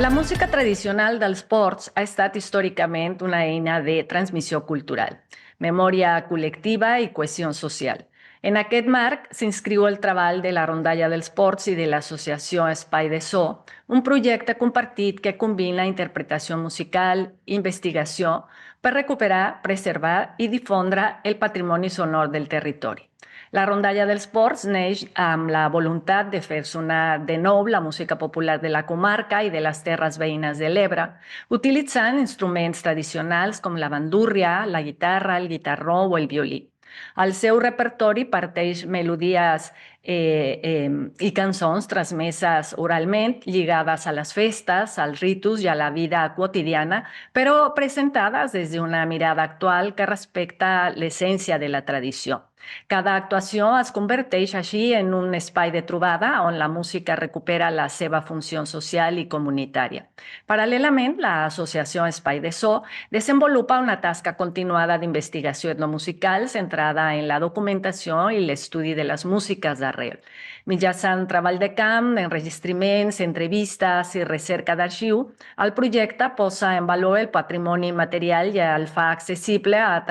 La música tradicional dels ports ha estat històricament una eina de transmissió cultural, memòria col·lectiva i cohesió social. En aquest marc s'inscriu el treball de la Rondalla dels Ports i de l'associació Espai de So, un projecte compartit que combina interpretació musical i investigació per recuperar, preservar i difondre el patrimoni sonor del territori. La Rondalla dels Ports neix amb la voluntat de fer sonar de nou la música popular de la comarca i de les terres veïnes de l'Ebre, utilitzant instruments tradicionals com la bandúrria, la guitarra, el guitarró o el violí. El seu repertori parteix melodies i cançons transmeses oralment, lligades a les festes, als ritus i a la vida quotidiana, però presentades des d'una mirada actual que respecta l'essència de la tradició. Cada actuació es converteix així en un espai de trobada on la música recupera la seva funció social i comunitària. Paral·lelament, l'associació Espai de So desenvolupa una tasca continuada d'investigació etnomusical centrada en la documentació i l'estudi de les músiques d'arrel. Mitjançant treball de camp, enregistraments, entrevistes i recerca d'arxiu, el projecte posa en valor el patrimoni material i el fa accessible a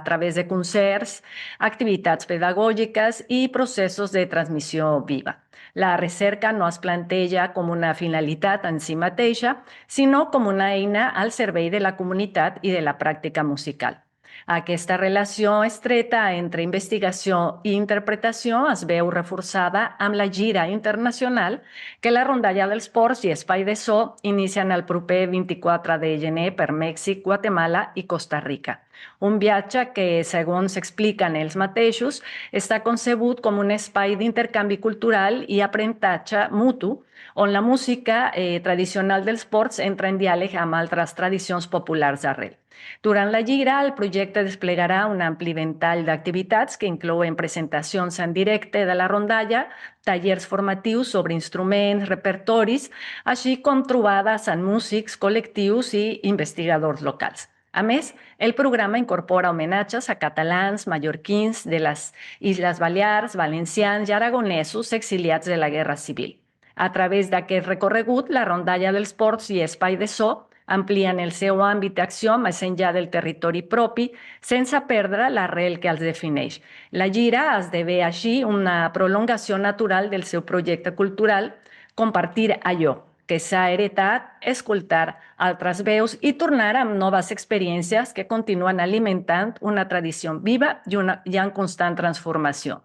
través de concerts, activitats pedagògiques i processos de transmissió viva. La recerca no es planteja com una finalitat en si mateixa, sinó com una eina al servei de la comunitat i de la pràctica musical. Aquesta relació estreta entre investigació i interpretació es veu reforçada amb la gira internacional que la Rondalla dels Ports i Espai de So inicien el proper 24 de gener per Mèxic, Guatemala i Costa Rica. Un viatge que, segons expliquen ells mateixos, està concebut com un espai d'intercanvi cultural i aprenentatge mutu, on la música tradicional dels ports entra en diàleg amb altres tradicions populars d'arrel. Durant la gira, el projecte desplegarà un ampli ventall d'activitats que inclouen presentacions en directe de la rondalla, tallers formatius sobre instruments, repertoris, així com trobades amb músics, col·lectius i investigadors locals. A més, el programa incorpora homenatges a catalans, mallorquins de les Illes Balears, valencians i aragonesos exiliats de la Guerra Civil. A través d'aquest recorregut, la Rondalla dels Ports i Espai de So amplien el seu àmbit d'acció més enllà del territori propi, sense perdre l'arrel que els defineix. La gira esdevé així una prolongació natural del seu projecte cultural, compartir allò que s'ha heretat, escoltar altres veus i tornar amb noves experiències que continuen alimentant una tradició viva i en constant transformació.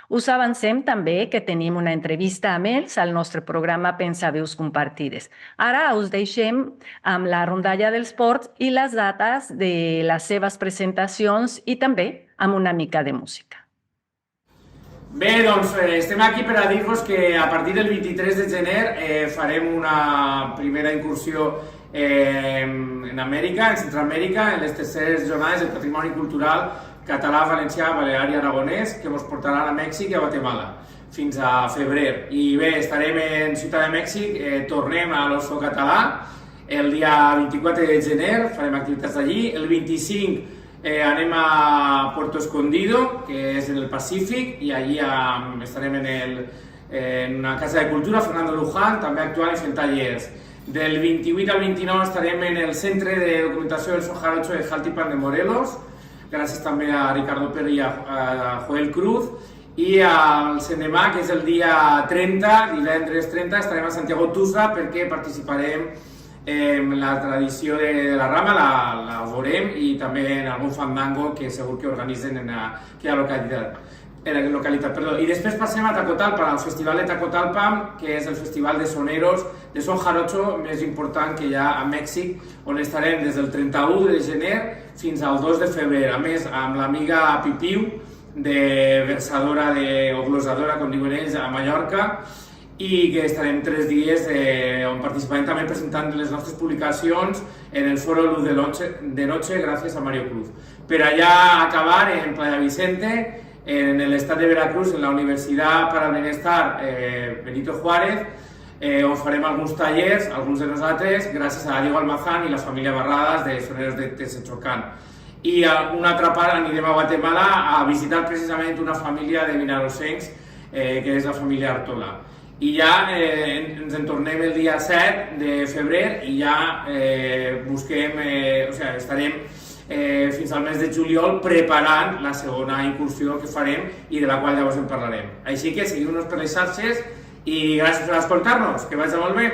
Us avancem també que tenim una entrevista amb ells al nostre programa Pensaveus Compartides. Ara us deixem amb la Rondalla dels Ports i les dates de les seves presentacions i també amb una mica de música. Bé, doncs estem aquí per a dir-vos que a partir del 23 de gener farem una primera incursió en Amèrica, en Centroamèrica, en les terceres jornades del patrimoni cultural català, valencià, balear i aragonès, que ens portaran a Mèxic i a Guatemala fins a febrer. I bé, estarem en Ciutat de Mèxic, tornem a l'Oso Català el dia 24 de gener, farem activitats allí. El 25 anem a Puerto Escondido, que és en el Pacífic, i allí estarem en una casa de cultura, Fernando Luján, també actuant i fent tallers. Del 28 al 29 estarem en el Centre de Documentació del Son Jarocho de Jaltipan de Morelos, gràcies també a Ricardo Perry i a Joel Cruz. I el Sendemà, que és el dia 30, divendres 30, estarem a Santiago Tuzla perquè participarem en la tradició de la rama, la veurem, i també en algun fandango que segur que organitzen en aquella localitat. I després passem a Tacotalpa, al Festival de Tacotalpa, que és el festival de soneros de son jarocho més important que hi ha a Mèxic, on estarem des del 31 de gener fins al 2 de febrer. A més, amb l'amiga Pipiu, de versadora o glosadora, com diuen ells, a Mallorca, i que estarem 3 dies on participarem també presentant les nostres publicacions en el foro Luz de Noche, gràcies a Mario Cruz. Per allà acabar en Playa Vicente, en el estat de Veracruz, en la Universitat para el Benestar Benito Juárez, on farem alguns tallers, alguns de nosaltres, gràcies a Diego Almazán i la família Barradas de Soneros de Texechocán. I una altra part anirem a Guatemala a visitar precisament una família de vinarosencs, que és la família Artola. i ja ens en tornem el dia 7 de febrer i ja busquem, estarem fins al mes de juliol preparant la segona incursió que farem i de la qual llavors en parlarem. Així que seguiu-nos per les xarxes i gràcies per escoltar-nos, que vagi molt bé.